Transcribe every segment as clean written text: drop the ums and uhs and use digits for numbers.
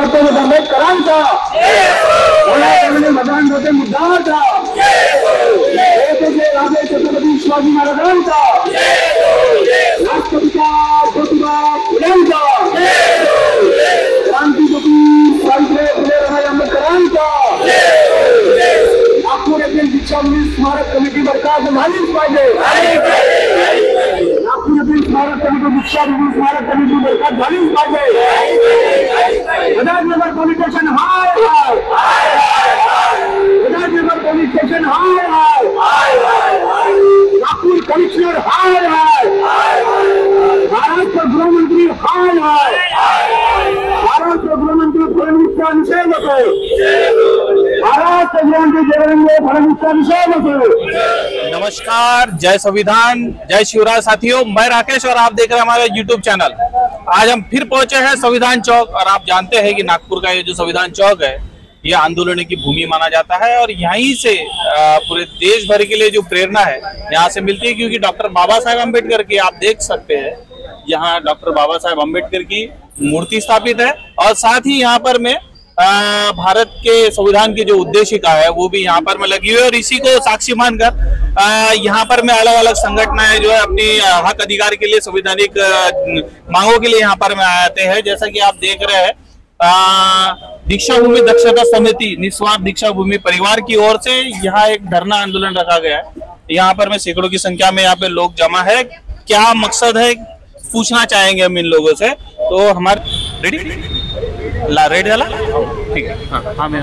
Doctor आंबेडकरांचा, मतदान होते मुद्दाचा, राजे छत्रपती शिवाजी महाराजांचा, राष्ट्रपिता ज्योतिबा फुलेंचा, क्रांतिज्योती सावित्रीबाई फुले आंबेडकरांचा, नागपूर येथील दीक्षाभूमी स्मारक कमिटी बरखास्त झालीच पाहिजे. नागपूर येथील स्मारक कमिटी दीक्षाभूमी स्मारक कमिटी बरखास्त झालीच पाहिजे. गदानगर पोलीस स्टेशन हाय हाय, गदानगर पोलीस स्टेशन हाय हाय, नागपूर कमिशनर हाय हाय, महाराष्ट्र गृहमंत्री हाय हाय, महाराष्ट्र गृहमंत्री फडणवीसचा निषेध होतो. महाराष्ट्र गृहमंत्री देवेंद्र फडणवीसचा निषेध होतो. नमस्कार, जय संविधान, जय शिवराज साथियों, मैं राकेश और आप देख रहे हैं हमारे YouTube चैनल। आज हम फिर पहुंचे हैं संविधान चौक और आप जानते हैं कि नागपुर का ये जो संविधान चौक है ये आंदोलन की भूमि माना जाता है और यहीं से पूरे देश भर के लिए जो प्रेरणा है यहाँ से मिलती है, क्योंकि डॉक्टर बाबा साहेब अम्बेडकर की आप देख सकते हैं यहाँ डॉक्टर बाबा साहेब अम्बेडकर की मूर्ति स्थापित है और साथ ही यहाँ पर में भारत के संविधान की जो उद्देशिका है वो भी यहाँ पर में लगी हुई है और इसी को साक्षी मानकर यहाँ पर में अलग अलग संगठनाएं जो है अपनी हक अधिकार के लिए संवैधानिक मांगों के लिए यहाँ पर में आते हैं। जैसा कि आप देख रहे हैं दीक्षा भूमि दक्षता समिति निस्वार्थ दीक्षा भूमि परिवार की ओर से यहाँ एक धरना आंदोलन रखा गया है। यहाँ पर में सैकड़ों की संख्या में यहाँ पे लोग जमा है। क्या मकसद है पूछना चाहेंगे हम इन लोगों से। तो हमारे रेडी रेडी डाला ठीक है। हाँ मैं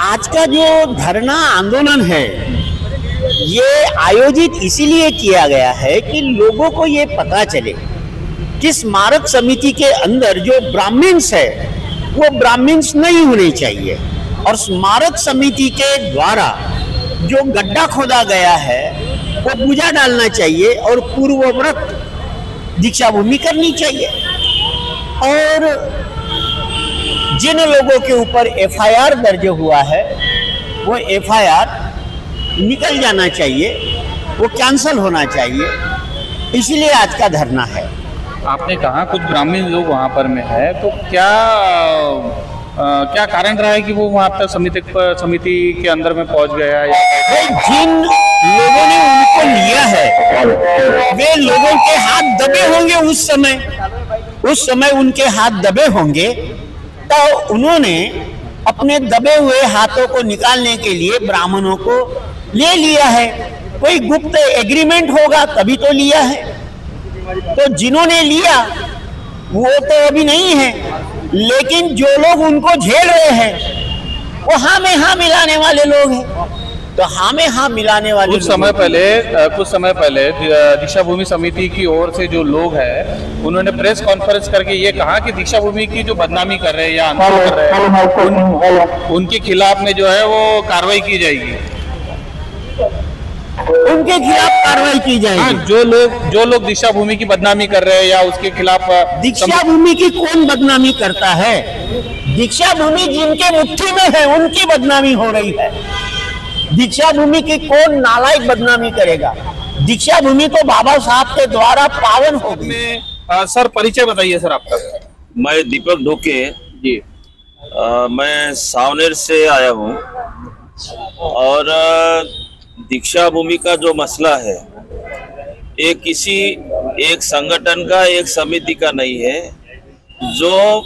आज का जो धरना आंदोलन है ये आयोजित इसीलिए किया गया है कि लोगों को ये पता चले कि स्मारक समिति के अंदर जो ब्राह्मण्स है वो ब्राह्मण्स नहीं होने चाहिए और स्मारक समिति के द्वारा जो गड्ढा खोदा गया है वो बुझा डालना चाहिए और पूर्वव्रत दीक्षा भूमि करनी चाहिए और जिन लोगों के ऊपर एफआईआर दर्ज हुआ है वो एफआईआर निकल जाना चाहिए, वो कैंसल होना चाहिए, इसलिए आज का धरना है। आपने कहा कुछ ग्रामीण लोग वहाँ पर में है, तो क्या कारण रहा है कि वो वहाँ पर समिति के अंदर में पहुँच गया है? जिन लोगों ने उनको लिया है वे लोगों के हाथ दबे होंगे, उस समय उनके हाथ दबे होंगे, तो उन्होंने अपने दबे हुए हाथों को निकालने के लिए ब्राह्मणों को ले लिया है। कोई गुप्त एग्रीमेंट होगा तभी तो लिया है। तो जिन्होंने लिया वो तो अभी नहीं है, लेकिन जो लोग उनको झेल रहे हैं वो हाँ में हाँ मिलाने वाले लोग हैं। तो हाँ में हाँ मिलाने वाले कुछ समय पहले दीक्षा भूमि समिति की ओर से जो लोग हैं उन्होंने प्रेस कॉन्फ्रेंस करके ये कहा कि दीक्षा भूमि की जो बदनामी कर रहे हैं या आंदोलन कर रहे हैं उनके खिलाफ में जो है वो कार्रवाई की जाएगी। उनके खिलाफ कार्रवाई की जाएगी। जो लोग दीक्षा भूमि की बदनामी कर रहे हैं या उसके खिलाफ। दीक्षा भूमि की कौन बदनामी करता है? दीक्षा भूमि जिनके मुट्ठी में है उनकी बदनामी हो रही है। दीक्षा भूमि की कौन नालायक बदनामी करेगा? दीक्षा भूमि तो बाबा साहब के द्वारा पावन होगी। सर परिचय बताइए सर आपका। मैं दीपक ढोके जी। मैं सावनेर से आया हूँ और दीक्षा भूमि का जो मसला है ये किसी एक संगठन का एक समिति का नहीं है। जो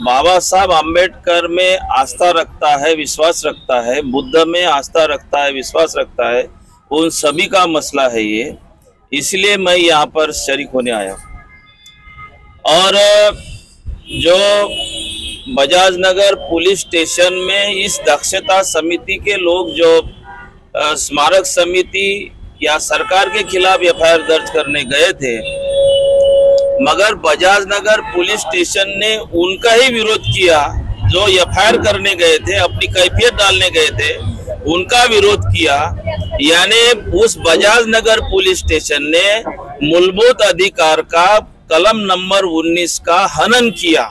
बाबा साहब अम्बेडकर में आस्था रखता है, विश्वास रखता है, बुद्ध में आस्था रखता है, विश्वास रखता है, उन सभी का मसला है ये। इसलिए मैं यहाँ पर शरीक होने आया। और जो बजाज नगर पुलिस स्टेशन में इस दक्षता समिति के लोग जो स्मारक समिति या सरकार के खिलाफ एफआईआर दर्ज करने गए थे, मगर बजाज नगर पुलिस स्टेशन ने उनका ही विरोध किया। जो एफआईआर करने गए थे, अपनी कैफियत डालने गए थे, उनका विरोध किया। यानी उस बजाज नगर पुलिस स्टेशन ने मूलभूत अधिकार का कलम नंबर 19 का हनन किया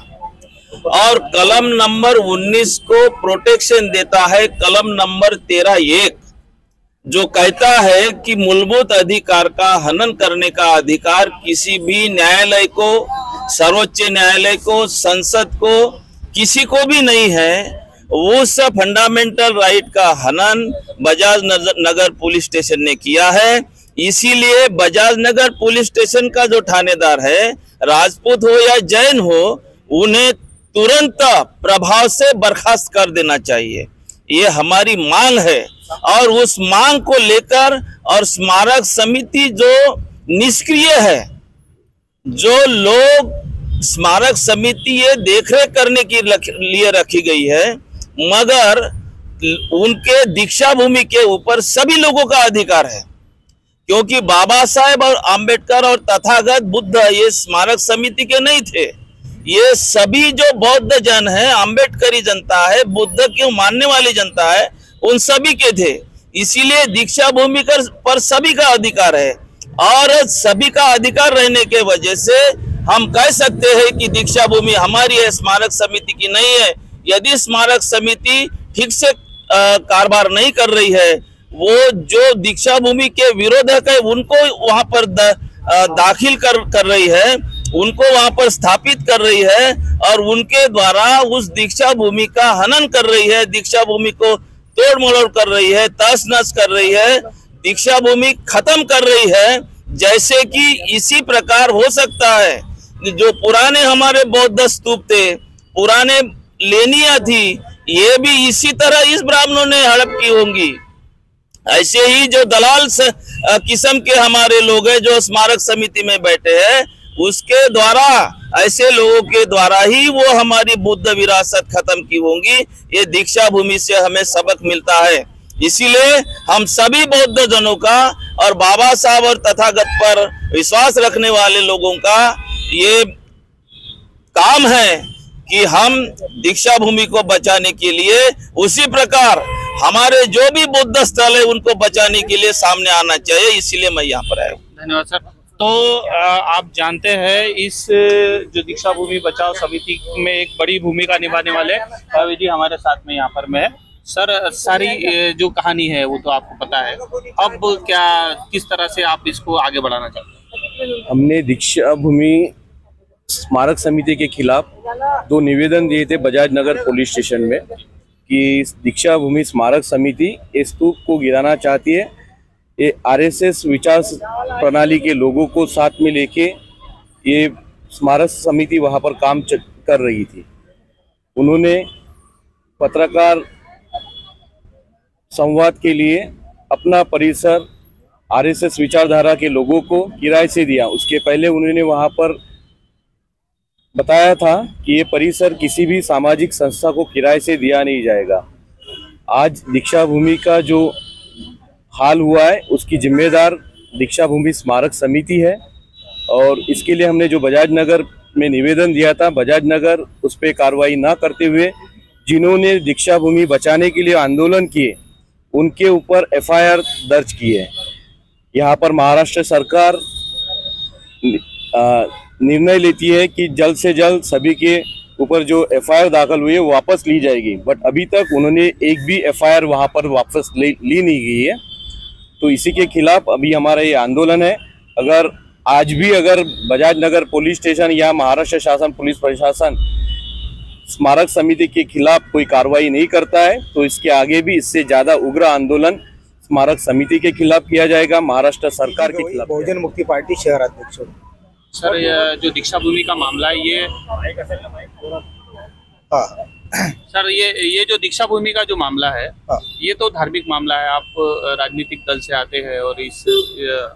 और कलम नंबर 19 को प्रोटेक्शन देता है कलम नंबर 13(1) जो कहता है कि मूलभूत अधिकार का हनन करने का अधिकार किसी भी न्यायालय को सर्वोच्च न्यायालय को, संसद को, किसी को भी नहीं है। उस फंडामेंटल राइट का हनन बजाज नगर पुलिस स्टेशन ने किया है। इसीलिए बजाज नगर पुलिस स्टेशन का जो थानेदार है, राजपूत हो या जैन हो, उन्हें तुरंत प्रभाव से बर्खास्त कर देना चाहिए। ये हमारी मांग है और उस मांग को लेकर और स्मारक समिति जो निष्क्रिय है, जो लोग स्मारक समिति ये देखरेख करने के लिए रखी गई है, मगर उनके दीक्षा भूमि के ऊपर सभी लोगों का अधिकार है, क्योंकि बाबा साहेब और आम्बेडकर और तथागत बुद्ध ये स्मारक समिति के नहीं थे। ये सभी जो बौद्ध जन है, आम्बेडकरी जनता है, बुद्ध की मानने वाली जनता है, उन सभी के थे। इसीलिए दीक्षा भूमि पर सभी का अधिकार है और सभी का अधिकार रहने के वजह से हम कह सकते हैं कि दीक्षा भूमि हमारी है, स्मारक समिति की नहीं है। यदि स्मारक समिति ठीक से कारोबार नहीं कर रही है, वो जो दीक्षा भूमि के विरोधक है उनको वहां पर दाखिल कर रही है, उनको वहां पर स्थापित कर रही है और उनके द्वारा उस दीक्षा भूमि का हनन कर रही है, दीक्षा भूमि को तोड़ मरोड़ कर रही है, तहस नहस कर रही है, दीक्षा भूमि खत्म कर रही है। जैसे कि इसी प्रकार हो सकता है जो पुराने हमारे बौद्ध स्तूप थे, पुराने लेनिया थी, ये भी इसी तरह इस ब्राह्मणों ने हड़प की होंगी। ऐसे ही जो दलाल किस्म के हमारे लोग हैं जो स्मारक समिति में बैठे हैं, उसके द्वारा, ऐसे लोगों के द्वारा ही वो हमारी बुद्ध विरासत खत्म की होंगी। ये दीक्षा भूमि से हमें सबक मिलता है। इसीलिए हम सभी बौद्ध जनों का और बाबा साहब और तथागत पर विश्वास रखने वाले लोगों का ये काम है कि हम दीक्षा भूमि को बचाने के लिए उसी प्रकार हमारे जो भी बुद्ध स्थल है उनको बचाने के लिए सामने आना चाहिए। इसीलिए मैं यहाँ पर आया हूँ। धन्यवाद सर। तो आप जानते हैं इस जो दीक्षा भूमि बचाओ समिति में एक बड़ी भूमिका निभाने वाले भावी जी हमारे साथ में यहाँ पर में है। सर, सारी जो कहानी है वो तो आपको पता है, अब क्या किस तरह से आप इसको आगे बढ़ाना चाहते हैं? हमने दीक्षा भूमि स्मारक समिति के खिलाफ 2 निवेदन दिए थे बजाज नगर पुलिस स्टेशन में कि दीक्षा भूमि स्मारक समिति इस स्तूप को गिराना चाहती है। ये आरएसएस विचार प्रणाली के लोगों को साथ में लेके ये स्मारक समिति वहाँ पर काम कर रही थी। उन्होंने पत्रकार संवाद के लिए अपना परिसर आरएसएस विचारधारा के लोगों को किराए से दिया। उसके पहले उन्होंने वहाँ पर बताया था कि ये परिसर किसी भी सामाजिक संस्था को किराए से दिया नहीं जाएगा। आज दीक्षा भूमि का जो हाल हुआ है उसकी जिम्मेदार दीक्षा भूमि स्मारक समिति है और इसके लिए हमने जो बजाज नगर में निवेदन दिया था, बजाज नगर उस पर कार्रवाई ना करते हुए जिन्होंने दीक्षा भूमि बचाने के लिए आंदोलन किए उनके ऊपर एफआईआर दर्ज की है। यहाँ पर महाराष्ट्र सरकार निर्णय लेती है कि जल्द से जल्द सभी के ऊपर जो एफआईआर दाखिल हुई है वो वापस ली जाएगी, बट अभी तक उन्होंने एक भी एफआईआर वहाँ पर वापस ली नहीं गई है। तो इसी के खिलाफ अभी हमारा ये आंदोलन है। अगर आज भी अगर बजाज नगर पुलिस स्टेशन या महाराष्ट्र शासन पुलिस प्रशासन स्मारक समिति के खिलाफ कोई कार्रवाई नहीं करता है तो इसके आगे भी इससे ज़्यादा उग्र आंदोलन स्मारक समिति के खिलाफ किया जाएगा, महाराष्ट्र सरकार के खिलाफ। बहुजन मुक्ति पार्टी शहर अध्यक्ष। सर, जो दीक्षा भूमि का मामला है ये सर ये जो दीक्षा भूमि का जो मामला है ये तो धार्मिक मामला है। आप राजनीतिक दल से आते हैं और इस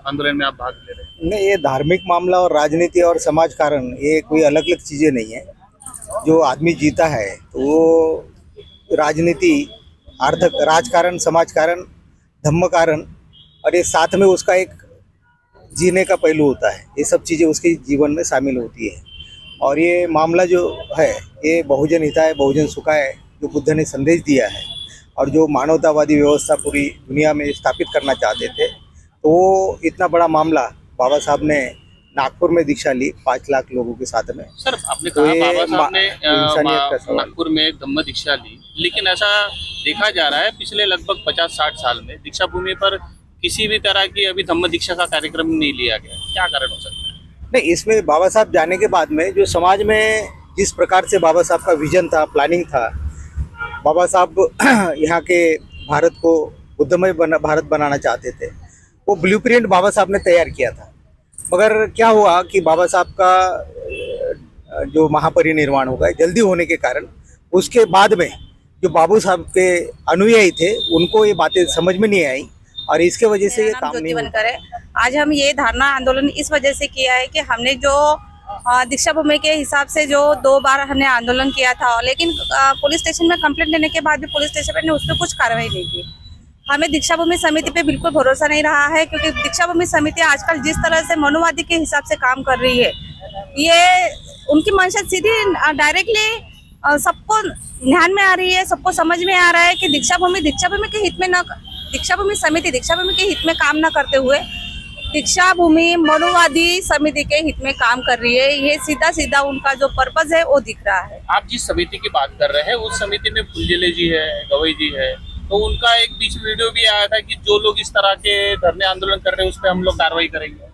आंदोलन में आप भाग ले रहे हैं। नहीं, ये धार्मिक मामला और राजनीति और समाज कारण ये कोई अलग अलग चीजें नहीं है। जो आदमी जीता है तो वो राजनीति, आर्थिक, राजकारण, समाज कारण, धर्म कारण और ये साथ में उसका एक जीने का पहलू होता है। ये सब चीज़ें उसके जीवन में शामिल होती है और ये मामला जो है ये बहुजन हिताय बहुजन सुखाय जो बुद्ध ने संदेश दिया है और जो मानवतावादी व्यवस्था पूरी दुनिया में स्थापित करना चाहते थे, तो वो इतना बड़ा मामला बाबा साहब ने नागपुर में दीक्षा ली 5 लाख लोगों के साथ में। सर, आपने कहा बाबा साहब ने नागपुर में धम्म दीक्षा ली, लेकिन ऐसा देखा जा रहा है पिछले लगभग 50-60 साल में दीक्षा भूमि पर किसी भी तरह की अभी धम्म दीक्षा का कार्यक्रम नहीं लिया गया। क्या कारण हो सकता है? नहीं, इसमें बाबा साहब जाने के बाद में जो समाज में जिस प्रकार से बाबा साहब का विजन था, प्लानिंग था, बाबा साहब यहाँ के भारत को बुद्धमय भारत बनाना चाहते थे, वो ब्लूप्रिंट बाबा साहब ने तैयार किया था। मगर क्या हुआ कि बाबा साहब का जो महापरिनिर्वाण होगा जल्दी होने के कारण उसके बाद में जो बाबू साहब के अनुयायी थे उनको ये बातें समझ में नहीं आई और इसके वजह से ये काम नहीं हुआ। आज हम ये धरना आंदोलन इस वजह से किया है कि हमने जो दीक्षा भूमि के हिसाब से जो 2 बार हमने आंदोलन किया था, लेकिन पुलिस स्टेशन में कंप्लेंट लेने के बाद भी पुलिस स्टेशन ने उस पर कुछ कार्रवाई नहीं की। हमें दीक्षा भूमि समिति पे बिल्कुल भरोसा नहीं रहा है, क्योंकि दीक्षा भूमि समिति आजकल जिस तरह से मनुवादी के हिसाब से काम कर रही है, ये उनकी मंशा सीधी डायरेक्टली सबको ध्यान में आ रही है, सबको समझ में आ रहा है कि दीक्षा भूमि के हित में न, दीक्षा भूमि समिति दीक्षा भूमि के हित में काम न करते हुए दीक्षा भूमि मनुवादी समिति के हित में काम कर रही है। ये सीधा सीधा उनका जो पर्पस है वो दिख रहा है। आप जिस समिति की बात कर रहे हैं उस समिति में फुलझिले जी है, गवई जी है, तो उनका एक बीच वीडियो भी आया था कि जो लोग इस तरह के धरने आंदोलन कर रहे हैं उस पर हम लोग कार्रवाई करेंगे।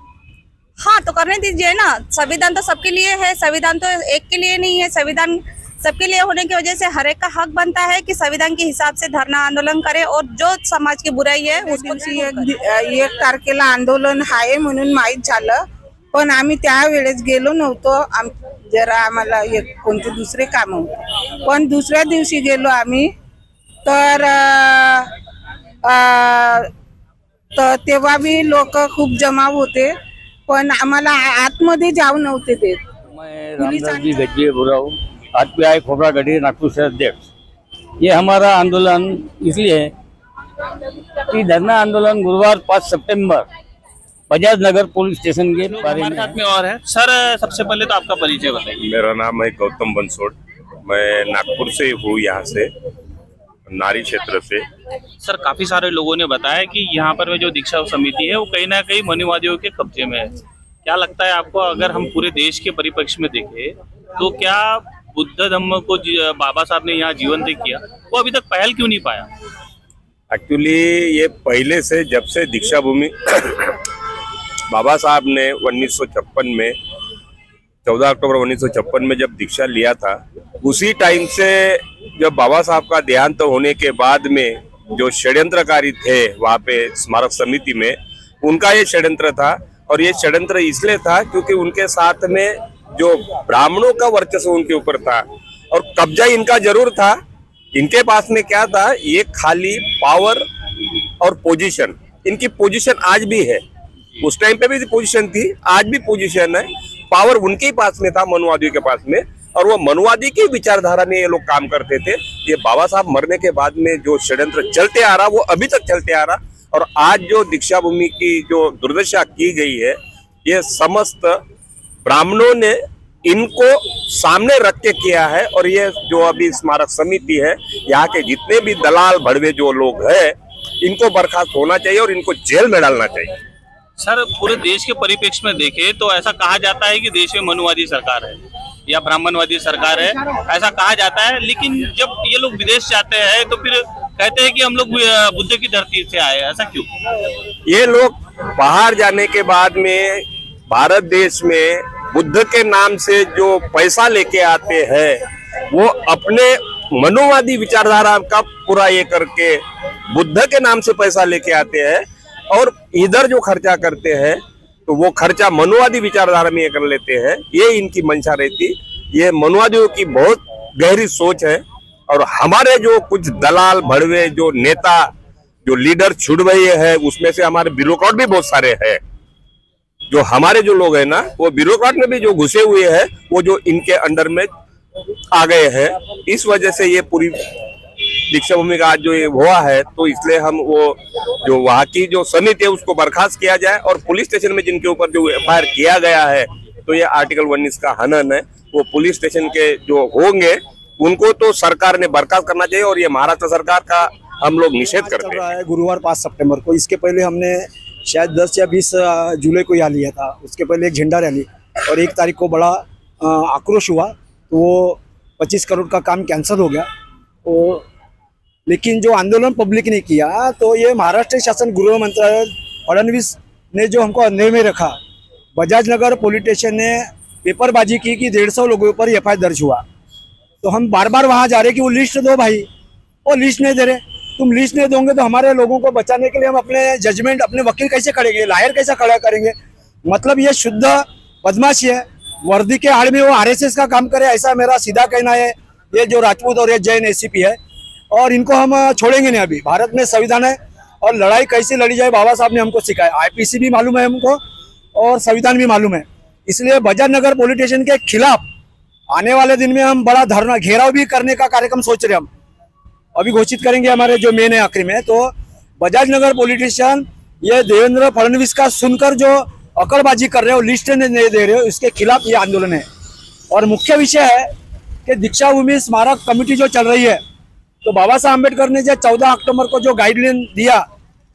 हाँ, तो करने दीजिए ना, संविधान तो सबके लिए है, संविधान तो एक के लिए नहीं है। संविधान सबके लिए होने की वजह से हर एक का हक बनता है कि संविधान के हिसाब से धरना आंदोलन करे और जो समाज की बुराई है उसको 1 तारखेला आंदोलन आहे म्हणून माहीत झालं, पण आम्ही त्यावेळेस गेलो नव्हतो। जरा आम्हाला एक कोणते दुसरे काम होते, पण दुसऱ्या दिवशी गेलो आम्ही तर तेव्हा भी लोक खूप जमाव होते, पण आम्हाला आतमध्ये जाऊ नव्हते देत। मैं रामदास जी गज्जे बोल रहा हूँ, आरपीआई खोपड़ा गढ़ी नागपुर से अध्यक्ष। ये हमारा आंदोलन इसलिए है कि धरना आंदोलन गुरुवार 5 सितंबर बजाज नगर पुलिस स्टेशन के बारे हमारे साथ में और है सर। सबसे पहले तो आपका परिचय बताइए। मेरा नाम है गौतम बंसोड़, मैं नागपुर से हूँ, यहाँ से नारी क्षेत्र से। सर, काफी सारे लोगों ने बताया कि यहाँ पर जो दीक्षा समिति है वो कहीं ना कहीं मनुवादियों के कब्जे में है। क्या लगता है आपको, अगर हम पूरे देश के परिप्रेक्ष्य में देखें तो क्या बुद्ध धम्म को बाबा साहब ने यहाँ जीवन दे किया, वो अभी तक पहल क्यों नहीं पाया? एक्चुअली ये पहले से, जब से दीक्षा भूमि बाबा साहब ने 1956 में 14 अक्टूबर 1956 में जब दीक्षा लिया था, उसी टाइम से जब बाबा साहब का देहांत होने के बाद में जो षड्यंत्रकारी थे वहाँ पे स्मारक समिति में, उनका ये षड्यंत्र था। और ये षड्यंत्र इसलिए था क्योंकि उनके साथ में जो ब्राह्मणों का वर्चस्व उनके ऊपर था और कब्जा इनका जरूर था। इनके पास में क्या था, ये खाली पावर और पोजीशन, इनकी पोजीशन आज भी है, उस टाइम पे भी पोजीशन थी, आज भी पोजीशन है। पावर उनके ही पास में था, मनुवादियों के पास में, और वो मनुवादी की विचारधारा में ये लोग काम करते थे। ये बाबा साहब मरने के बाद में जो षड्यंत्र चलते आ रहा वो अभी तक चलते आ रहा, और आज जो दीक्षा भूमि की जो दुर्दशा की गई है, ये समस्त ब्राह्मणों ने इनको सामने रख के किया है। और ये जो अभी स्मारक समिति है, यहाँ के जितने भी दलाल भड़वे जो लोग हैं, इनको बर्खास्त होना चाहिए और इनको जेल में डालना चाहिए। सर, पूरे देश के परिप्रेक्ष्य में देखें तो ऐसा कहा जाता है कि देश में मनुवादी सरकार है या ब्राह्मणवादी सरकार है, ऐसा कहा जाता है। लेकिन जब ये लोग विदेश जाते हैं तो फिर कहते हैं कि हम लोग बुद्ध की धरती से आए, ऐसा क्यों? ये लोग बाहर जाने के बाद में भारत देश में बुद्ध के नाम से जो पैसा लेके आते हैं, वो अपने मनुवादी विचारधारा का पूरा ये करके बुद्ध के नाम से पैसा लेके आते हैं, और इधर जो खर्चा करते हैं तो वो खर्चा मनुवादी विचारधारा में ये कर लेते हैं। ये इनकी मंशा रहती, ये मनुवादियों की बहुत गहरी सोच है। और हमारे जो कुछ दलाल भड़वे जो नेता जो लीडर छुड़ गए हैं, उसमें से हमारे ब्यूरोक्रेट भी बहुत सारे हैं। जो हमारे जो लोग हैं ना, वो ब्यूरोक्रेट में भी जो घुसे हुए हैं, वो जो इनके अंडर में आ गए हैं। इस वजह से ये पूरी दीक्षा भूमि का आज जो ये हुआ है, तो इसलिए हम वो जो वहाँ की जो समिति है उसको बर्खास्त किया जाए, और पुलिस स्टेशन में जिनके ऊपर जो एफआईआर किया गया है, तो ये आर्टिकल 19 का हनन है, वो पुलिस स्टेशन के जो होंगे उनको तो सरकार ने बर्खास्त करना चाहिए। और ये महाराष्ट्र सरकार का हम लोग निषेध करते हैं। गुरुवार 5 सितंबर को, इसके पहले हमने शायद 10 या 20 जुलाई को यहाँ लिया था। उसके पहले एक झंडा रैली, और 1 तारीख को बड़ा आक्रोश हुआ, तो वो 25 करोड़ का काम कैंसिल हो गया। तो लेकिन जो आंदोलन पब्लिक ने किया, तो ये महाराष्ट्र शासन गृह मंत्रालय फडणवीस ने जो हमको अंधेरे में रखा, बजाज नगर पुलिस स्टेशन ने पेपरबाजी की कि 150 लोगों पर एफआईआर दर्ज हुआ। तो हम बार बार वहाँ जा रहे कि वो लिस्ट दो भाई, वो लिस्ट नहीं दे रहे। तुम लिस्ट नहीं दोगे तो हमारे लोगों को बचाने के लिए हम अपने जजमेंट, अपने वकील कैसे करेंगे, लायर कैसे खड़ा करेंगे? मतलब ये शुद्ध बदमाशी है। वर्दी के आड़ में वो आरएसएस का काम करे, ऐसा मेरा सीधा कहना है। ये जो राजपूत और ये जैन एसीपी है, और इनको हम छोड़ेंगे नहीं। अभी भारत में संविधान है और लड़ाई कैसे लड़ी जाए बाबा साहब ने हमको सिखाया। आईपीसी भी मालूम है हमको और संविधान भी मालूम है। इसलिए बजाज नगर पुलिस स्टेशन के खिलाफ आने वाले दिन में हम बड़ा धरना घेराव भी करने का कार्यक्रम सोच रहे हैं। हम अभी घोषित करेंगे, हमारे जो मेन है आखिरी में। तो बजाज नगर पुलिस स्टेशन ये देवेंद्र फडणवीस का सुनकर जो अकड़बाजी कर रहे हो, लिस्ट नहीं दे रहे हो, इसके खिलाफ ये आंदोलन है। और मुख्य विषय है कि दीक्षा भूमि स्मारक कमेटी जो चल रही है, तो बाबा साहब अम्बेडकर ने जो 14 अक्टूबर को जो गाइडलाइन दिया,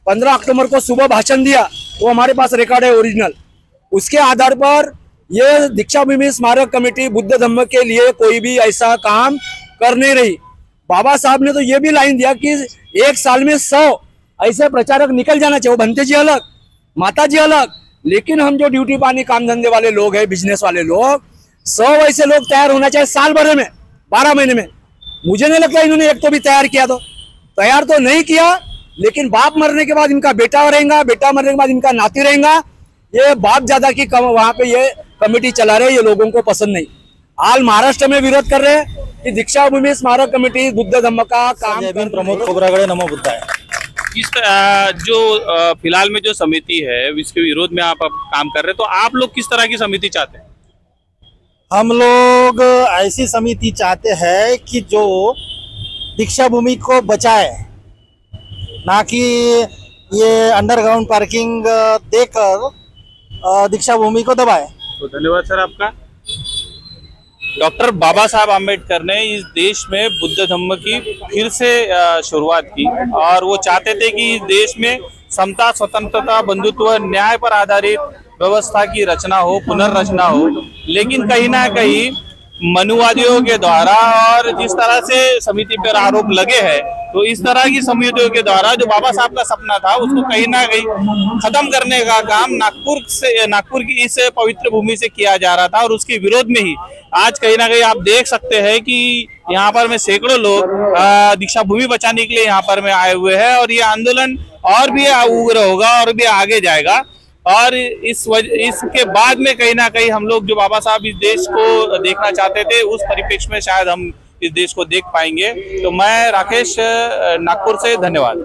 15 अक्टूबर को सुबह भाषण दिया, वो हमारे पास रिकॉर्ड है ओरिजिनल। उसके आधार पर ये दीक्षा भूमि स्मारक कमेटी बुद्ध धम्म के लिए कोई भी ऐसा काम कर नहीं रही। बाबा साहब ने तो ये भी लाइन दिया कि 1 साल में 100 ऐसे प्रचारक निकल जाना चाहिए। वो भंते जी अलग, माता जी अलग, लेकिन हम जो ड्यूटी पानी काम धंधे वाले लोग हैं, बिजनेस वाले लोग, 100 ऐसे लोग तैयार होना चाहिए साल भर में, 12 महीने में। मुझे नहीं लगता इन्होंने एक तो भी तैयार किया। तो तैयार तो नहीं किया, लेकिन बाप मरने के बाद इनका बेटा रहेगा, बेटा मरने के बाद इनका नाती रहेगा। ये बाप ज्यादा की वहां पे ये कमेटी चला रहे, ये लोगों को पसंद नहीं। हाल महाराष्ट्र में विरोध कर रहे हैं कि दीक्षा भूमि स्मारक कमेटी बुद्ध धम्म का काम। प्रमोद खोबरागड़े, नमो बुद्धाय। जो फिलहाल में जो समिति है इसके विरोध में आप काम कर रहे हैं, तो आप लोग किस तरह की समिति चाहते हैं? हम लोग ऐसी समिति चाहते हैं कि जो दीक्षा भूमि को बचाए, ना कि ये अंडरग्राउंड पार्किंग देकर दीक्षा भूमि को दबाए। तो धन्यवाद सर आपका। डॉक्टर बाबा साहब आम्बेडकर ने इस देश में बुद्ध धम्म की फिर से शुरुआत की, और वो चाहते थे कि इस देश में समता, स्वतंत्रता, बंधुत्व, न्याय पर आधारित व्यवस्था की रचना हो, पुनर्रचना हो। लेकिन कहीं ना कहीं मनुवादियों के द्वारा और जिस तरह से समिति पर आरोप लगे हैं, तो इस तरह की समितियों के द्वारा जो बाबा साहब का सपना था उसको कहीं ना कहीं खत्म करने का काम नागपुर की इस पवित्र भूमि से किया जा रहा था। और उसके विरोध में ही आज कहीं ना कहीं आप देख सकते हैं कि यहाँ पर में सैकड़ों लोग दीक्षा भूमि बचाने के लिए यहाँ पर में आए हुए हैं, और ये आंदोलन और भी उग्र होगा और भी आगे जाएगा। और इसके बाद में कहीं ना कहीं हम लोग जो बाबा साहब इस देश को देखना चाहते थे, उस परिप्रेक्ष्य में शायद हम इस देश को देख पाएंगे। तो मैं राकेश, नागपुर से, धन्यवाद।